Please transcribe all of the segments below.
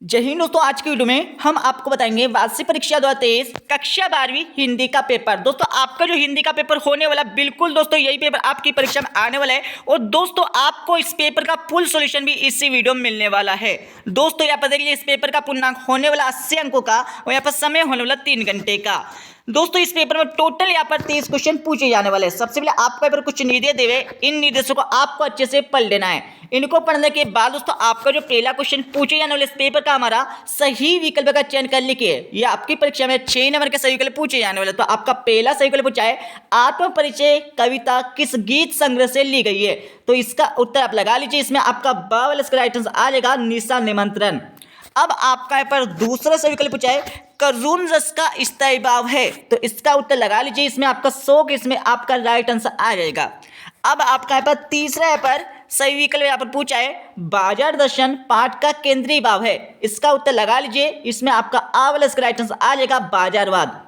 जय हिंद दोस्तों। आज की वीडियो में हम आपको बताएंगे वार्षिक परीक्षा 2023 कक्षा 12वीं हिंदी का पेपर। दोस्तों आपका जो हिंदी का पेपर होने वाला, बिल्कुल दोस्तों यही पेपर आपकी परीक्षा में आने वाला है और दोस्तों आपको इस पेपर का फुल सॉल्यूशन भी इसी वीडियो में मिलने वाला है। दोस्तों यहाँ पर देखिए, इस पेपर का पूर्णांक होने वाला 80 अंकों का और यहाँ पर समय होने वाला 3 घंटे का। दोस्तों इस पेपर में टोटल यहाँ पर 30 क्वेश्चन पूछे जाने वाले हैं। सबसे पहले आपको यहाँ पर कुछ निर्देश देवे, इन निर्देशों को आपको अच्छे से पढ़ लेना है। इनको पढ़ने के बाद दोस्तों आपका जो पहला क्वेश्चन पूछे जाने वाले इस पेपर का हमारा सही विकल्प का चयन कर लिखिए। यह आपकी परीक्षा में 6 नंबर के सही विकल्प पूछे जाने वाले। तो आपका पहला सही विकल्प पूछा है, आत्म परिचय कविता किस गीत संग्रह से ली गई है। तो इसका उत्तर आप लगा लीजिए। इसमें आपका ब वाला इसका राइट आंसर आ जाएगा, निशा निमंत्रण। अब आपका यहाँ पर दूसरा सही विकल्प पूछा है, कर्जून रस का स्थायी भाव है। तो इसका उत्तर लगा लीजिए। इसमें आपका शोक, इसमें आपका राइट आंसर आ जाएगा। अब आपका यहाँ पर तीसरा यहाँ पर सही विकल्प यहाँ पर पूछा है, बाजार दर्शन पाठ का केंद्रीय भाव है। इसका उत्तर लगा लीजिए। इसमें आपका आ वाला इसका राइट आंसर आ जाएगा, बाजारवाद।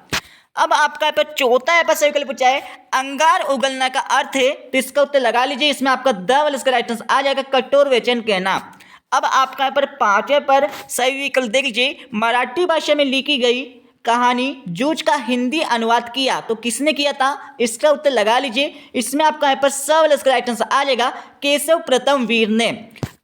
अब आपका यहाँ पर चौथा यहाँ पर सही विकल्प पूछा है, अंगार उगलना का अर्थ है। तो इसका उत्तर लगा लीजिए। इसमें आपका द वाला इसका राइट आंसर आ जाएगा, कठोर वचन कहना। अब आपका यहाँ पर पांचवें पर सही विकल्प देख लीजिए, मराठी भाषा में लिखी गई कहानी जूझ का हिंदी अनुवाद किया। तो किसने किया था, इसका उत्तर लगा लीजिए। इसमें आपका यहाँ पर स वाला इसका राइट आंसर आ जाएगा, केशव प्रथम वीर ने।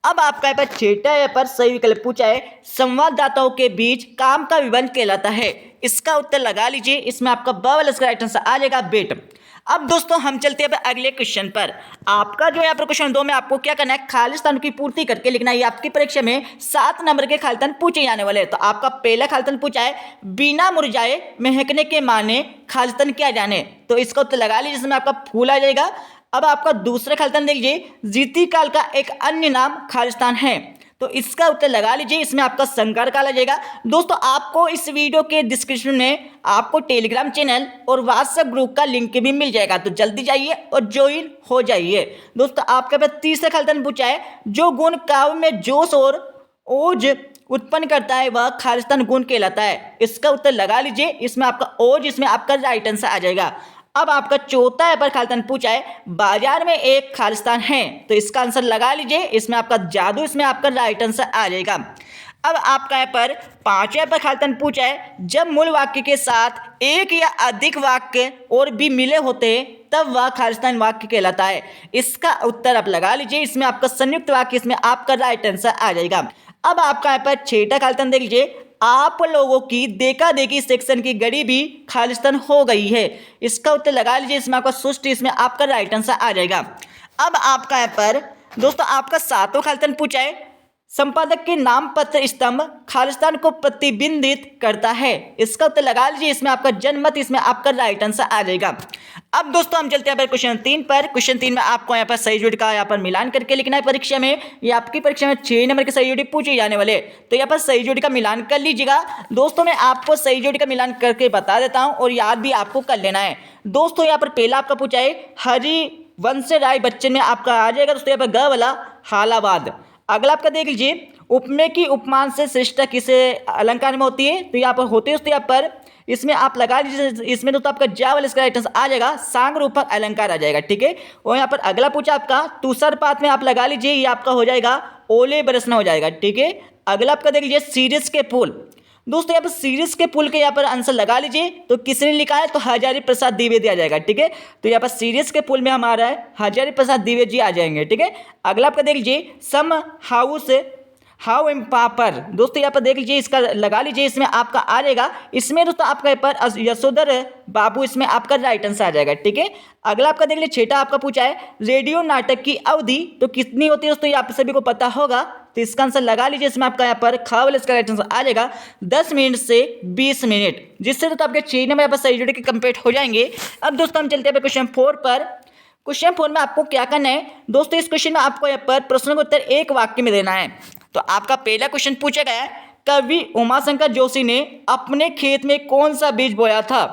अब आपका यहाँ पर छठा यहाँ पर सही विकल्प पूछा है, संवाददाताओं के बीच काम का विबंध कहलाता है। इसका उत्तर लगा लीजिए। इसमें आपका ब वाला इसका राइट आंसर आ जाएगा, बेट। अब दोस्तों हम चलते हैं अगले क्वेश्चन पर। आपका जो यहाँ पर क्वेश्चन 2 में आपको क्या करना है, खालिस्तान की पूर्ति करके लिखना है। ये आपकी परीक्षा में 7 नंबर के खालिस्तान पूछे जाने वाले हैं। तो आपका पहला खालिस्तान पूछा है, बिना मुरझाए महकने के माने खालिस्तान क्या जाने। तो इसका उत्तर लगा लीजिए। जिसमें आपका फूल आ जाएगा। अब आपका दूसरा खालिस्तान देखिए, जीती काल का एक अन्य नाम खालिस्तान है। तो इसका उत्तर लगा लीजिए। इसमें आपका संकर काल आ जाएगा। दोस्तों आपको इस वीडियो के डिस्क्रिप्शन में आपको टेलीग्राम चैनल और व्हाट्सएप ग्रुप का लिंक भी मिल जाएगा। तो जल्दी जाइए और ज्वाइन हो जाइए। दोस्तों आपके पास तीसरा खालिस्तान पूछा है, जो गुण काव्य में जोश और ओज उत्पन्न करता है वह खालिस्तान गुण कहलाता है। इसका उत्तर लगा लीजिए। इसमें आपका ओज, इसमें आपका राइट आंसर आ जाएगा। अब आपका चौथा यहाँ पर खालिस्तान पूछा है, बाजार में एक खालिस्तान है। तो इसका आंसर लगा लीजिए। इसमें आपका जादू, इसमें आपका राइट आंसर आ जाएगा। अब आपका यहाँ पर पांचवें पर खालिस्तान पूछा है, जब मूल वाक्य के साथ एक या अधिक वाक्य और भी मिले होते हैं तब वह खालिस्तान वाक्य कहलाता है। इसका उत्तर आप लगा लीजिए। इसमें आपका संयुक्त वाक्य, इसमें आपका राइट आंसर आ जाएगा। अब आपका यहाँ पर छठा खालिस्तान देख लीजिए, आप लोगों की देखा देखी सेक्शन की गड़ी भी खालिस्तान हो गई है। इसका उत्तर लगा लीजिए। इसमें आपका सुष्ट, इसमें आपका राइट आंसर आ जाएगा। अब आपका यहाँ पर दोस्तों आपका सातवां खालिस्तान पूछा है, संपादक के नाम पत्र स्तंभ खालिस्तान को प्रतिबिंबित करता है। इसका उत्तर लगा लीजिए। इसमें आपका जनमत, इसमें आपका राइट आंसर आ जाएगा। अब दोस्तों हम चलते हैं क्वेश्चन 3 पर। क्वेश्चन 3 में आपको यहाँ पर सही जोड़ी का यहाँ पर मिलान करके लिखना है। परीक्षा में ये आपकी परीक्षा में 6 नंबर के सही जोड़ी पूछे जाने वाले। तो यहाँ पर सही जोड़ी का मिलान कर लीजिएगा। दोस्तों मैं आपको सही जोड़ी का मिलान करके बता देता हूँ और याद भी आपको कर लेना है। दोस्तों यहाँ पर पहला आपका पूछा है, हरिवंश राय बच्चन में आपका आ जाएगा दोस्तों यहाँ पर ग वाला हालाबाद। अगला आपका देख लीजिए, उपमेय की उपमान से श्रेष्ठ किसे अलंकार में होती है। तो यहाँ पर होती है दोस्तों यहाँ पर, इसमें आप लगा लीजिए। इसमें दोस्तों आपका जा वाला इसका राइट आंसर आ जाएगा, सांग रूपक अलंकार आ जाएगा। ठीक है। और यहाँ पर अगला पूछा आपका तुषारपात में आप लगा लीजिए, ये आपका हो जाएगा ओले बरसना हो जाएगा। ठीक है। अगला आपका देख लीजिए, सीरीज के पुल। दोस्तों यहाँ पर सीरीज के पुल के यहाँ पर आंसर लगा लीजिए। तो किसने लिखा है, तो हजारी प्रसाद द्विवेदी आ जाएगा। ठीक है। तो यहाँ पर सीरीज के पुल में हमारा है हजारी प्रसाद द्विवेदी जी आ जाएंगे। ठीक है। अगला आपका देख लीजिए, सम हाउस हाउ एम पापर। दोस्तों यहाँ पर देख लीजिए, इसका लगा लीजिए। इसमें आपका आ जाएगा। इसमें दोस्तों आपका यहाँ पर यशोधर बाबू, इसमें आपका राइट आंसर आ जाएगा। ठीक है। अगला आपका देख लीजिए, छठा आपका पूछा है, रेडियो नाटक की अवधि तो कितनी होती है। दोस्तों ये आप सभी को पता होगा। तो इसका आंसर लगा लीजिए। इसमें आपका यहाँ पर ख वाला इसका राइट आंसर आ जाएगा, 10 मिनट से 20 मिनट, जिससे दोस्तों आपके 6 नंबर यहाँ पर सही जोड़ी के कंप्लीट हो जाएंगे। अब दोस्तों हम चलते हैं क्वेश्चन 4 पर। क्वेश्चन 4 में आपको क्या करना है, दोस्तों इस क्वेश्चन में आपको यहाँ पर प्रश्न का उत्तर एक वाक्य में देना है। तो आपका पहला क्वेश्चन पूछा गया है, कवि उमाशंकर जोशी ने अपने खेत में कौन सा बीज बोया था।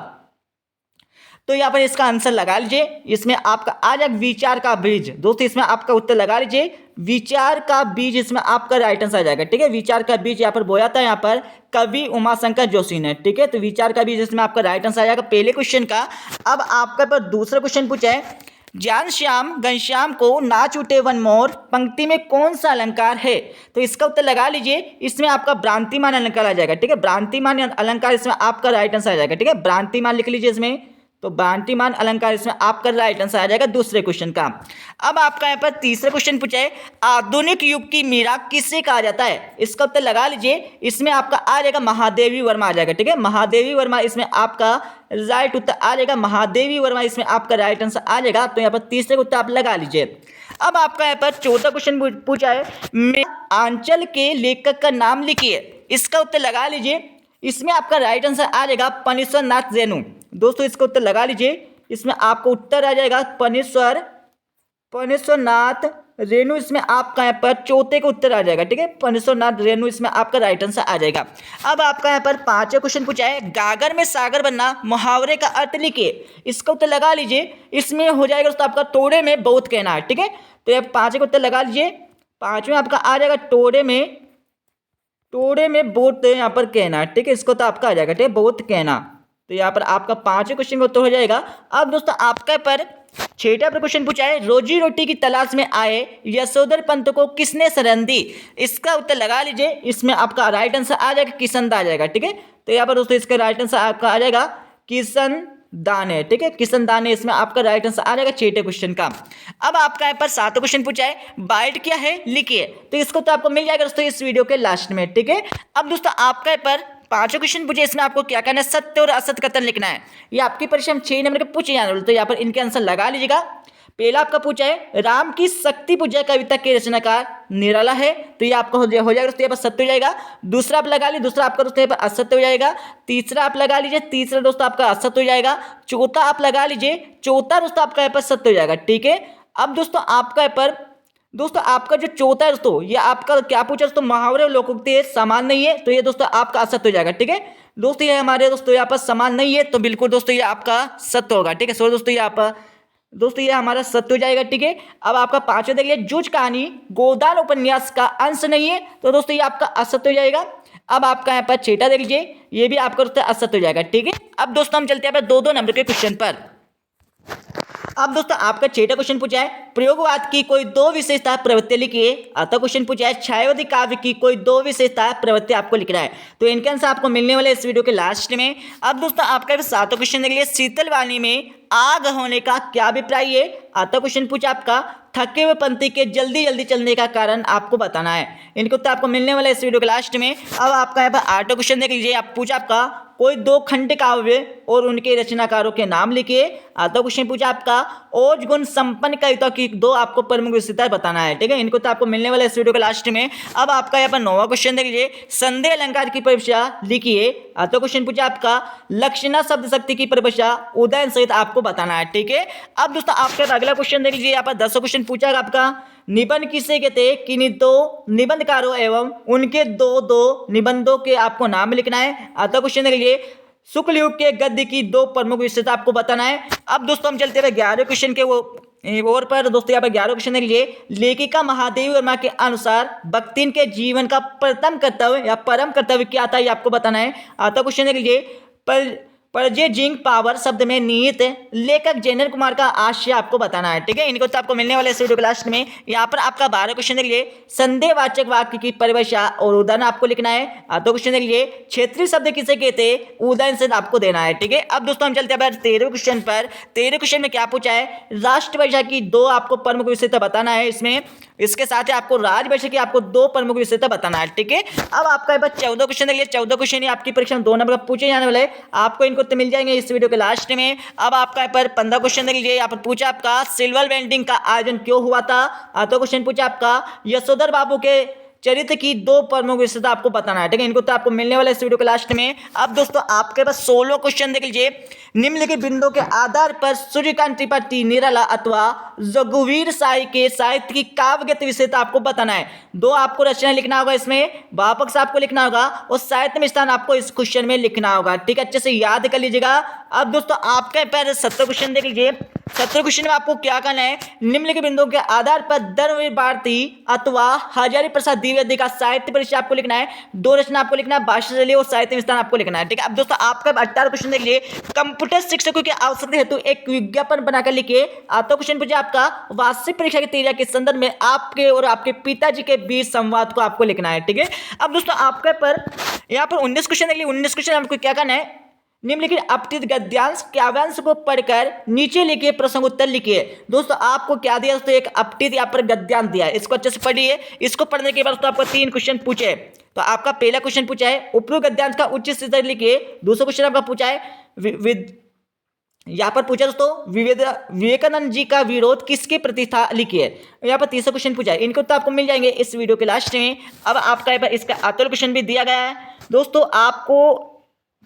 तो यहाँ पर इसका आंसर लगा लीजिए। इसमें आपका आ जाएगा विचार का बीज। दोस्तों इसमें आपका उत्तर लगा लीजिए, विचार का बीज, इसमें आपका राइट आंसर आ जाएगा। ठीक है। विचार का बीज यहाँ पर बोया था यहाँ पर कवि उमाशंकर जोशी ने। ठीक है। तो विचार का बीज, इसमें आपका राइट आंसर आ जाएगा पहले क्वेश्चन का। अब आपका पर दूसरा क्वेश्चन पूछा है, ज्ञान श्याम घनश्याम को ना छूटे वन मोर पंक्ति में कौन सा अलंकार है? तो इसका उत्तर लगा लीजिए, इसमें आपका भ्रांतिमान अलंकार आ जाएगा। ठीक है, भ्रांतिमान अलंकार इसमें आपका राइट आंसर आ जाएगा। ठीक है, भ्रांतिमान लिख लीजिए इसमें, तो भ्रांतिमान अलंकार इसमें आपका राइट आंसर आ जाएगा दूसरे क्वेश्चन का। अब आपका यहाँ पर तीसरा क्वेश्चन पूछा है, आधुनिक युग की मीरा किसे कहा जाता है? इसका उत्तर लगा लीजिए, इसमें आपका आ जाएगा महादेवी वर्मा आ जाएगा। ठीक है, महादेवी वर्मा इसमें आपका राइट उत्तर आ जाएगा। महादेवी वर्मा इसमें आपका राइट आंसर आ जाएगा। तो यहाँ पर तीसरे का उत्तर आप लगा लीजिए। अब आपका यहाँ पर चौथा क्वेश्चन पूछा है, आंचल के लेखक का नाम लिखिए। इसका उत्तर लगा लीजिए, इसमें आपका राइट आंसर आ जाएगा फणीश्वर नाथ रेणु। दोस्तों इसका उत्तर लगा लीजिए, इसमें आपको उत्तर आ जाएगा फणीश्वर नाथ रेणु। इसमें आपका यहाँ पर चौथे का उत्तर आ जाएगा। ठीक है, फणीश्वर नाथ रेणु इसमें आपका राइट आंसर आ जाएगा। अब आपका यहाँ पर पांचवा क्वेश्चन पूछा है, गागर में सागर बनना मुहावरे का अर्थ लिखिए। इसका उत्तर लगा लीजिए, इसमें हो जाएगा दोस्तों आपका तोड़े में बहुत कहना है। ठीक है, तो ये पांचवे का उत्तर लगा लीजिए। पांचवें आपका आ जाएगा तोड़े में बहुत यहाँ पर कहना है। ठीक है, इसको तो आपका आ जाएगा। ठीक है, बहुत कहना। तो यहाँ पर आपका पांचवें क्वेश्चन का उत्तर हो जाएगा। अब दोस्तों आपका पर छठा पर क्वेश्चन पूछा है, रोजी रोटी की तलाश में आए यशोधर पंत को किसने शरण दी? इसका उत्तर लगा लीजिए, इसमें आपका राइट आंसर आ जाएगा किशन दा आ जाएगा। ठीक है, तो यहाँ पर दोस्तों इसका राइट आंसर आपका आ जाएगा किशन दाने। ठीक है, किशन दाने इसमें आपका राइट आंसर आ जाएगा छठे क्वेश्चन का। अब आपका यहाँ पर सातवां क्वेश्चन पूछा है, बाइट क्या है लिखिए। तो इसको तो आपको मिल जाएगा दोस्तों इस वीडियो के लास्ट में। ठीक है, अब दोस्तों आपका यहाँ पर पांचों क्वेश्चन पूछे, इसमें आपको क्या करना है, सत्य और असत्य कथन लिखना है। ये आपकी परीक्षा में 6 नंबर के पूछे जाने वाले, तो यहाँ पर इनके आंसर लगा लीजिएगा। पहला आपका पूछा है, राम की शक्ति पूजा कविता के रचनाकार निराला है। तो ये आपका हो जाएगा दोस्तों, यहाँ पर सत्य हो जाएगा। दूसरा आप लगा लीजिए, दूसरा आपका दोस्तों यहाँ पर असत्य हो जाएगा। तीसरा आप लगा लीजिए, तीसरा दोस्तों आपका असत्य हो जाएगा। चौथा आप लगा लीजिए, चौथा दोस्तों आपका यहाँ पर सत्य हो जाएगा। ठीक है, अब दोस्तों आपका यहाँ पर दोस्तों आपका जो चौथा है दोस्तों, ये आपका क्या पूछा दोस्तों, मुहावरे और लोकोक्ति समान नहीं है। तो ये दोस्तों आपका असत्य हो जाएगा। ठीक है दोस्तों, ये हमारे दोस्तों यहाँ पर समान नहीं है, तो बिल्कुल दोस्तों ये आपका सत्य होगा। ठीक है, सो दोस्तों ये आप दोस्तों ये हमारा सत्य हो जाएगा। ठीक है, अब आपका पांचवा देखिए, जुज कहानी गोदान उपन्यास का अंश नहीं है। तो दोस्तों ये आपका असत्य हो जाएगा। अब आपका यहाँ पर छठा देख लीजिए, ये भी आपका दोस्तों असत्य हो जाएगा। ठीक है, अब दोस्तों हम चलते हैं 2-2 नंबर के क्वेश्चन पर। अब दोस्तों आपका छठा क्वेश्चन पूछा है, प्रयोगवाद की कोई 2 विशेषता प्रवृत्ति लिखिए। आता क्वेश्चन पूछा है, छायावादी काव्य की कोई 2 विशेषता प्रवृत्ति आपको लिखना है। तो इनके आंसर आपको मिलने वाले इस वीडियो के लास्ट में। अब दोस्तों आपका सातवां क्वेश्चन देख लीजिए, शीतल वाणी में आग होने का क्या अभिप्राय है। आता क्वेश्चन पूछा आपका, थके हुए पंथी के जल्दी जल्दी चलने का कारण आपको बताना है। इनको तो आपको मिलने वाला है इस वीडियो के लास्ट में। अब आपका यहाँ पर आठवां क्वेश्चन देख लीजिए, आप पूछा आपका कोई 2 खंड काव्य और उनके रचनाकारों के नाम लिखिए। आठवां क्वेश्चन पूछा आपका ओज गुण संपन्न कविता की 2 आपको प्रमुख विशेषताएं बताना है। ठीक है, इनको तो आपको मिलने वाला है इस वीडियो के लास्ट में। अब आपका यहाँ पर 9वां क्वेश्चन देख लीजिए, संदेह अलंकार की परिभाषा लिखिए। आठवां क्वेश्चन पूछा आपका लक्षणा शब्द शक्ति की परिभाषा उदाहरण सहित आपको बताना है। ठीक है, अब दोस्तों आपका अगला क्वेश्चन देख लीजिए, यहाँ पर 10वां क्वेश्चन पूछा आपका, निबंध किसे कहते हैं, किन्हीं 2 निबंधकारों एवं उनके 2 निबंधों के आपको नाम लिखना है। आता क्वेश्चन देख लीजिए, शुक्ल युग के गद्य की 2 प्रमुख विशेषता आपको बताना है। अब दोस्तों हम चलते हैं 11वें क्वेश्चन के और पर दोस्तों यहाँ पर 11वें क्वेश्चन देख लीजिए, लेखिका महादेवी वर्मा के अनुसार भक्तिन के जीवन का प्रथम कर्तव्य या परम कर्तव्य क्या था, ये आपको बताना है। आता क्वेश्चन देख लीजिए, परजेजिंग पावर शब्द में निहित लेखक जैनर कुमार का आशय आपको बताना है। ठीक है, इनको तो आपको मिलने वाले इस वीडियो के लास्ट में। यहाँ पर आपका 12वां क्वेश्चन देख लीजिए, संदेहवाचक वाक्य की परिभाषा और उदाहरण आपको लिखना है। तो क्वेश्चन देख लीजिए, क्षेत्रीय शब्द किसे कहते हैं, उदाहरण से आपको देना है। ठीक है, अब दोस्तों हम चलते हैं 13वें क्वेश्चन पर। 13वें क्वेश्चन में क्या पूछा है, राष्ट्रभाषा की 2 आपको प्रमुख विशेषता बताना है। इसमें इसके साथ ही आपको राजभाषा की आपको 2 प्रमुख विशेषता बताना है। ठीक है, अब आपका 14वां क्वेश्चन देख लीजिए, 14वां क्वेश्चन आपकी परीक्षा में 2 नंबर का पूछे जाने वाले, आपको इनको तो मिल जाएंगे इस वीडियो के लास्ट में। अब आपका यहाँ पर 15वां क्वेश्चन देख लीजिए, यहाँ पर पूछा आपका सिल्वर वेंडिंग का आयोजन क्यों हुआ था। तो क्वेश्चन पूछा आपका यशोधर बाबू के चरित्र की 2 प्रमुख विशेषता आपको बताना है। ठीक है, इनको तो आपको मिलने वाला इस वीडियो के लास्ट में। अब दोस्तों आपके पास 16वां क्वेश्चन देख लीजिए, निम्नलिखित बिंदुओं के आधार पर सूर्यकांत त्रिपाठी निराला अथवा रघुवीर साई के साहित्य की काव्यगत विशेषता आपको बताना है। 2 आपको रचना लिखना होगा, इसमें वापक से आपको लिखना होगा और साहित्य में स्थान आपको इस क्वेश्चन में लिखना होगा। ठीक है, अच्छे से याद कर लीजिएगा। अब दोस्तों आपके पर 17वां क्वेश्चन देख लीजिए, 17 क्वेश्चन में आपको क्या करना है, निम्नलिखित बिंदुओं के आधार पर धर्मवीर भारती अथवा हजारी प्रसाद द्विवेदी का साहित्य परिचय आपको लिखना है। 2 रचना आपको लिखना है, भाषा शैली और साहित्य विस्तार आपको लिखना है। ठीक है, अब दोस्तों आपका 18 क्वेश्चन देख लीजिए। कंप्यूटर शिक्षकों की आवश्यकता हेतु एक विज्ञापन बनाकर लिखिए। आता क्वेश्चन पूछे आपका वार्षिक परीक्षा की तैयारी के संदर्भ में आपके और आपके पिताजी के बीच संवाद को आपको लिखना है। ठीक है, अब दोस्तों आपके पर यहाँ पर 19 क्वेश्चन देख लीजिए। 19 क्वेश्चन आपको क्या करना है, निम्नलिखित अपठित गद्यांश काव्यांश को पढ़कर नीचे लिखिए, प्रश्न उत्तर लिखिए। दोस्तों आपको क्या दिया, दोस्तों एक अपठित यहाँ पर गद्यांश दिया है, इसको अच्छे से पढ़िए। इसको पढ़ने के बाद तो आपको 3 क्वेश्चन पूछे। तो आपका पहला क्वेश्चन पूछा है उपरोक्त गद्यांश का उच्च स्तर लिखिए। दूसरा क्वेश्चन आपका पूछा है यहाँ पर पूछा दोस्तों विवेकानंद जी का विरोध किसके प्रति था, लिखिए। यहाँ पर तीसरा क्वेश्चन पूछा है, इनको तो आपको मिल जाएंगे इस वीडियो के लास्ट में। अब आपका यहाँ पर इसका अतुल क्वेश्चन भी दिया गया है। दोस्तों आपको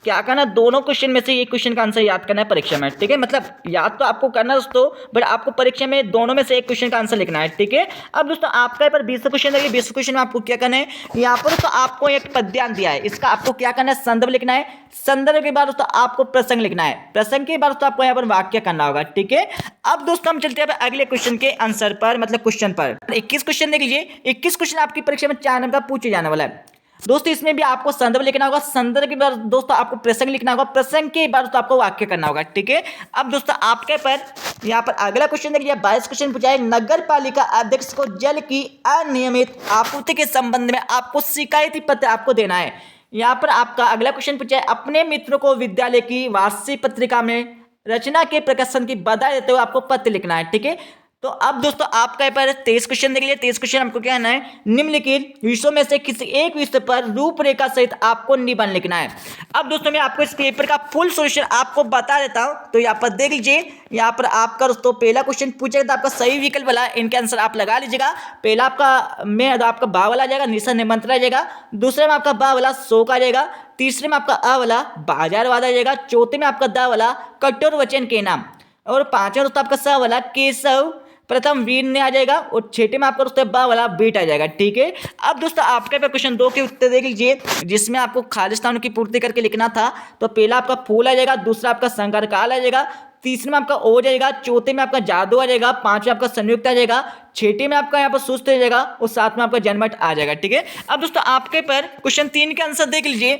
क्या करना, दोनों क्वेश्चन में से एक क्वेश्चन का आंसर याद करना है परीक्षा में। ठीक है, मतलब याद तो आपको करना है दोस्तों, बट आपको परीक्षा में दोनों में से एक क्वेश्चन का आंसर लिखना है। ठीक है, अब दोस्तों आपका पर 20 क्वेश्चन देखिए। 20 क्वेश्चन में आपको क्या करना है, यहाँ पर तो आपको एक पद्यांश दिया है, इसका आपको क्या करना है, संदर्भ लिखना है। संदर्भ के बाद दोस्तों आपको प्रसंग लिखना है। प्रसंग के बाद दोस्तों आपको यहाँ पर वाक्य करना होगा। ठीक है, अब दोस्तों हम चलते हैं अगले क्वेश्चन के आंसर पर, मतलब क्वेश्चन पर। 21 क्वेश्चन देख लीजिए। 21 क्वेश्चन आपकी परीक्षा में 4 नंबर का पूछे जाने वाला है। दोस्तों इसमें भी आपको संदर्भ लिखना होगा। संदर्भ के बाद दोस्तों आपको प्रसंग लिखना होगा। प्रसंग के बाद दोस्तों आपको वाक्य करना होगा। ठीक है, अब दोस्तों आपके पर यहाँ पर अगला क्वेश्चन देखिए। 22 क्वेश्चन पूछा है, नगर पालिका अध्यक्ष को जल की अनियमित आपूर्ति के संबंध में आपको शिकायती पत्र आपको देना है। यहाँ पर आपका अगला क्वेश्चन पूछा है, अपने मित्रों को विद्यालय की वार्षिक पत्रिका में रचना के प्रकाशन की बधाई देते हुए आपको पत्र लिखना है। ठीक है, तो अब दोस्तों आपका पर 23 क्वेश्चन देख लीजिए। 23 क्वेश्चन आपको क्या करना है, निम्नलिखित विषयों में से किसी एक विषय पर रूपरेखा सहित आपको निबंध लिखना है। अब दोस्तों मैं आपको इस पेपर का फुल सॉल्यूशन आपको बता देता हूं, तो यहाँ पर देख लीजिए। यहाँ पर आपका दोस्तों पहला क्वेश्चन पूछेगा तो आपका सही विकल्प वाला इनके आंसर आप लगा लीजिएगा। पहला आपका में आपका बा वाला आ जाएगा, निशा निमंत्रण आ जाएगा। दूसरे में आपका बा वाला शोक आ जाएगा। तीसरे में आपका अ वाला बाजारवाद आ जाएगा। चौथे में आपका द वाला कठोर वचन के नाम, और पांचवा दोस्तों आपका स वाला केशव प्रथम वीर ने आ जाएगा, और छठे में आपका दोस्तों बा वाला बीट आ जाएगा। ठीक है, अब दोस्तों आपके पे क्वेश्चन 2 के उत्तर देख लीजिए, जिसमें आपको खालिस्तान की पूर्ति करके लिखना था। तो पहला आपका फूल आ जाएगा, दूसरा आपका संकर काल आ जाएगा, तीसरे में आपका ओ जाएगा, चौथे में आपका जादू आ जाएगा, पांचवें आपका संयुक्त आ जाएगा, छठे में आपका यहाँ पर सुस्त आ जाएगा, और साथ में आपका जन्मठ आ जाएगा। ठीक है, अब दोस्तों आपके पर क्वेश्चन 3 के आंसर देख लीजिए।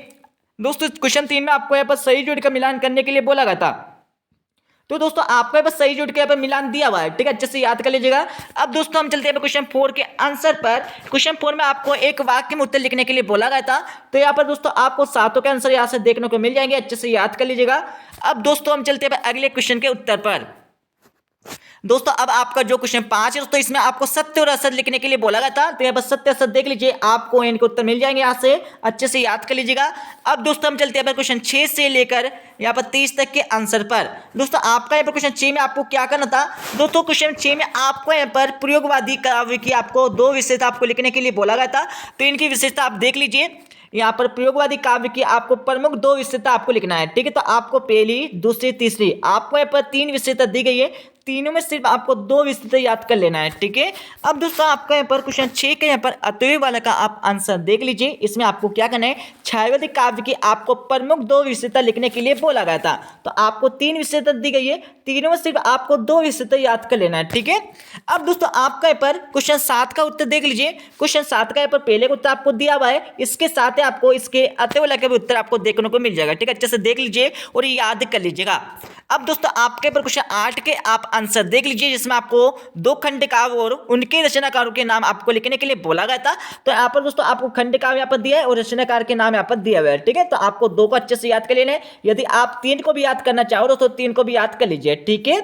दोस्तों क्वेश्चन 3 में आपको यहाँ पर सही जोड़ का मिलान करने के लिए बोला गया था। तो दोस्तों आपको यहाँ पर सही जोड़ के यहाँ पर मिलान दिया हुआ है। ठीक है, अच्छे से याद कर लीजिएगा। अब दोस्तों हम चलते हैं क्वेश्चन 4 के आंसर पर। क्वेश्चन 4 में आपको एक वाक्य में उत्तर लिखने के लिए बोला गया था। तो यहाँ पर दोस्तों आपको 7 के आंसर यहाँ से देखने को मिल जाएंगे, अच्छे से याद कर लीजिएगा। अब दोस्तों हम चलते हैं अगले क्वेश्चन के उत्तर पर। दोस्तों अब आपका जो क्वेश्चन 5 है दोस्तों, इसमें आपको सत्य और असत्य लिखने के लिए बोला गया था। तो यहाँ पर सत्य असत्य देख लीजिए, आपको इनके उत्तर मिल जाएंगे, यहाँ से अच्छे से याद कर लीजिएगा। अब दोस्तों हम चलते हैं क्वेश्चन 6 से लेकर यहाँ पर 30 तक के आंसर पर। दोस्तों आपका यहाँ पर क्वेश्चन 6 में आपको क्या करना था, दोस्तों क्वेश्चन 6 में आपको यहाँ पर प्रयोगवादी काव्य की आपको 2 विशेषता आपको लिखने के लिए बोला गया था। तो इनकी विशेषता आप देख लीजिए। यहाँ पर प्रयोगवादी काव्य की आपको प्रमुख 2 विशेषता आपको लिखना है। ठीक है, तो आपको पहली, दूसरी, तीसरी, आपको यहाँ पर 3 विशेषता दी गई है। तीनों में सिर्फ आपको 2 विशेषता याद कर लेना है। ठीक है, अब दोस्तों आपका यहाँ पर क्वेश्चन 6 के यहाँ पर अतुल्य वाला का आप आंसर देख लीजिए। इसमें आपको क्या करना है, छायावादी काव्य की आपको प्रमुख 2 विशेषता लिखने के लिए बोला गया था। तो आपको 3 विशेषता दी गई है, तीनों में सिर्फ आपको 2 विशेषता याद कर लेना है। ठीक है, अब दोस्तों आपका यहाँ पर क्वेश्चन 7 का उत्तर देख लीजिए। क्वेश्चन 7 का यहाँ पर पहले का उत्तर आपको दिया हुआ है, इसके साथ ही आपको इसके अतुल्य वाला का भी उत्तर आपको देखने को मिल जाएगा। ठीक है, अच्छे से देख लीजिए और याद कर लीजिएगा। अब दोस्तों आपके पर क्वेश्चन 8 के आप आंसर देख लीजिए, जिसमें आपको 2 खंड काव्य और उनके रचनाकारों के नाम आपको लिखने के लिए बोला गया था। तो यहाँ पर दोस्तों आपको खंड काव्य यहाँ पर दिया है और रचनाकार के नाम यहाँ पर दिया हुआ है। ठीक है, तो आपको 2 को अच्छे से याद कर लेना है। यदि आप 3 को भी याद करना चाहो तो 3 को भी याद कर लीजिए। ठीक है,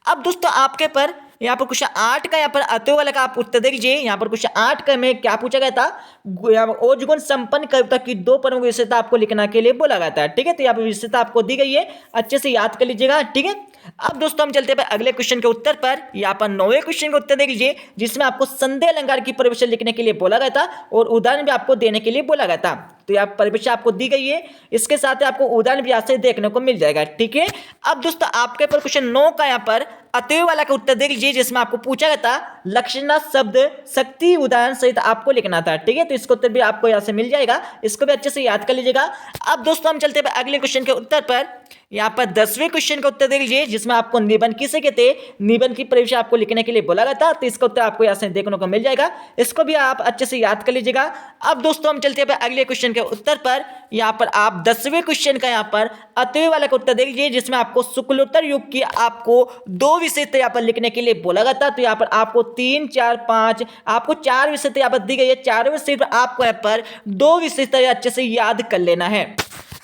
अब दोस्तों आपके पर यहाँ पर क्वेश्चन 8 का यहाँ पर अतुल्य वाला का आप उत्तर देख लीजिए। यहाँ पर क्वेश्चन 8 का में क्या पूछा गया था, ओजगुण संपन्न कविता की 2 प्रमुख विशेषता आपको लिखने के लिए बोला गया था। ठीक है, तो यहाँ पर विशेषता आपको दी गई है, अच्छे से याद कर लीजिएगा। ठीक है, अब दोस्तों हम चलते हैं अगले क्वेश्चन के उत्तर पर। यहाँ पर 9वें क्वेश्चन के उत्तर देख लीजिए, जिसमें आपको संदेह अलंकार की परिभाषा लिखने के लिए बोला गया था और उदाहरण भी आपको देने के लिए बोला गया था। तो यहाँ परिभाषा आपको दी गई है, इसके साथ आपको उदाहरण भी यहाँ से देखने को मिल जाएगा। ठीक है, अब दोस्तों आपके पर क्वेश्चन 9 का यहाँ पर अतुल्य वाला का उत्तर देख लीजिए, जिसमें आपको पूछा गया था लक्षणा शब्द शक्ति उदाहरण सहित आपको लिखना था। ठीक है, तो इसका उत्तर भी आपको यहाँ से मिल जाएगा, इसको भी अच्छे से याद कर लीजिएगा। अब दोस्तों हम चलते हैं अगले क्वेश्चन के उत्तर पर। यहाँ पर 10वें क्वेश्चन का उत्तर दे लीजिए, जिसमें आपको निबंध किसे कहते हैं, निबंध की परिभाषा आपको लिखने के लिए बोला गया था। तो इसका उत्तर आपको यहाँ से देखने को मिल जाएगा, इसको भी आप अच्छे से याद कर लीजिएगा। अब दोस्तों हम चलते हैं अगले क्वेश्चन के उत्तर पर। यहाँ पर आप 10वें क्वेश्चन का यहाँ पर अतः वाला का उत्तर दे लीजिए, जिसमें आपको शुक्लोत्तर युग की आपको 2 विशेषता यहाँ पर लिखने के लिए बोला गया था। तो यहाँ पर आपको 3, 4, 5 आपको 4 विशेषता यहाँ पर दी गई है। 4 विशेषता आपको यहाँ पर 2 विशेषता अच्छे से याद कर लेना है।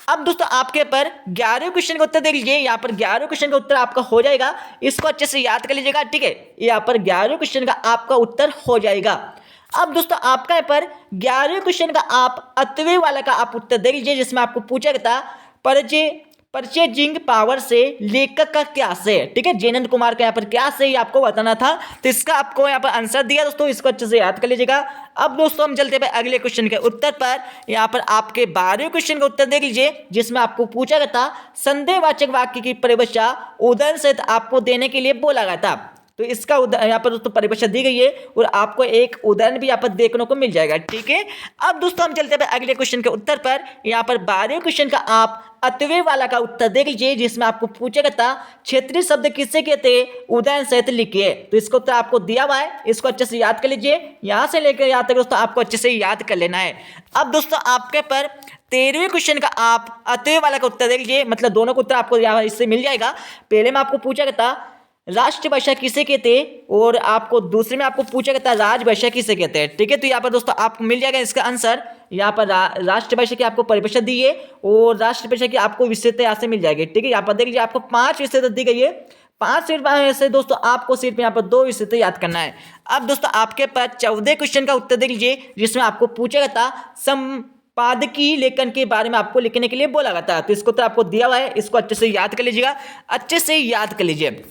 अब दोस्तों आपके पर 11वें क्वेश्चन का उत्तर दे लीजिए। यहाँ पर 11वें क्वेश्चन का उत्तर आपका हो जाएगा, इसको अच्छे से याद कर लीजिएगा, ठीक है। यहाँ पर 11वें क्वेश्चन का आपका उत्तर हो जाएगा। अब दोस्तों आपका यहाँ पर 11वें क्वेश्चन का आप अतवे वाला का आप उत्तर दे लीजिए, जिसमें आपको पूछा गया था परचेजिंग पावर से लेखक का क्या से, ठीक है। जयनंद कुमार का यहाँ पर क्या से आपको बताना था। तो इसका आपको यहाँ पर आंसर दिया दोस्तों, इसको अच्छे से याद कर लीजिएगा। अब दोस्तों हम चलते हैं अगले क्वेश्चन के उत्तर पर। यहाँ पर आपके 12वें क्वेश्चन का उत्तर देख लीजिए, जिसमें आपको पूछा गया था संदेहवाचक वाक्य की परिभाषा उदाहरण सहित आपको देने के लिए बोला गया था। तो इसका यहाँ पर दोस्तों परिभाषा दी गई है और आपको एक उदाहरण भी यहाँ पर देखने को मिल जाएगा, ठीक है। अब दोस्तों हम चलते हैं अगले क्वेश्चन के उत्तर पर। यहाँ पर 12वें क्वेश्चन का आप अतवे वाला का उत्तर देख लीजिए, जिसमें आपको पूछा गया था क्षेत्रीय शब्द किसे कहते हैं, उदाहरण सहित लिखिए। तो इसको उत्तर आपको दिया हुआ है, इसको अच्छे से याद कर लीजिए। यहाँ से लेकर यहाँ तक दोस्तों आपको अच्छे से याद कर लेना है। अब दोस्तों आपके पर 13वें क्वेश्चन का आप अतवे वाला का उत्तर देख लीजिए, मतलब दोनों का उत्तर आपको यहाँ इससे मिल जाएगा। पहले में आपको पूछा गया था राष्ट्रभाषा किसे कहते हैं और आपको दूसरे में आपको पूछा गया था राजभाषा किसे कहते हैं, ठीक है। तो यहाँ पर दोस्तों आपको मिल जाएगा इसका आंसर। यहाँ पर राष्ट्रभाषा की आपको परिभाषा दी है और राष्ट्रभाषा की आपको विशेषता यहाँ से मिल जाएगी, ठीक है। यहाँ पर देख लीजिए आपको 5 विशेषता दी गई है। 5 विशेषता से दोस्तों आपको सिर्फ यहाँ पर 2 विशेषता याद करना है। अब दोस्तों आपके पास 14वें क्वेश्चन का उत्तर देख लीजिए, जिसमें आपको पूछा गया था संपादकीय लेखन के बारे में आपको लिखने के लिए बोला गया था। तो इसको तो आपको दिया हुआ है, इसको अच्छे से याद कर लीजिएगा, अच्छे से याद कर लीजिए।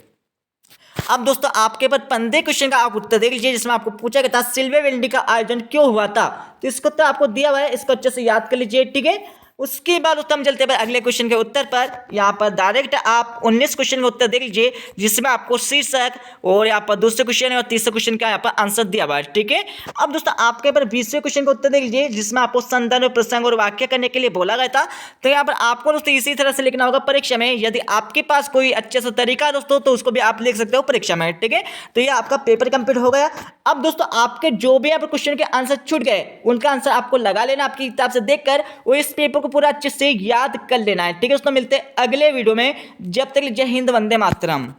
अब दोस्तों आपके पास 15वें क्वेश्चन का आप उत्तर देख लीजिए, जिसमें आपको पूछा गया था सिल्वर वेल्डिंग का आयोजन क्यों हुआ था। तो इसको तो आपको दिया हुआ है, इसको अच्छे से याद कर लीजिए, ठीक है। उसके बाद दोस्तों हम चलते हैं अगले क्वेश्चन के उत्तर पर। यहाँ पर डायरेक्ट आप 19 क्वेश्चन का उत्तर देख लीजिए, जिसमें आपको शीर्षक और यहाँ पर दूसरे क्वेश्चन और तीसरे क्वेश्चन का यहाँ पर आंसर दिया हुआ है, ठीक है। अब दोस्तों आपके पर 20वें क्वेश्चन का उत्तर देख लीजिए, जिसमें आपको संदर्भ, प्रसंग और वाक्य करने के लिए बोला गया था। तो यहाँ पर आपको दोस्तों इसी तरह से लिखना होगा परीक्षा में। यदि आपके पास कोई अच्छे सा तरीका है दोस्तों, तो उसको भी आप लिख सकते हो परीक्षा में, ठीक है। तो ये आपका पेपर कंप्लीट हो गया। अब दोस्तों आपके जो भी यहाँ पर क्वेश्चन के आंसर छूट गए, उनका आंसर आपको लगा लेना आपकी किताब से देखकर, और इस पेपर को पूरा अच्छे से याद कर लेना है, ठीक है दोस्तों। मिलते हैं अगले वीडियो में, जब तक जय हिंद, वंदे मातरम।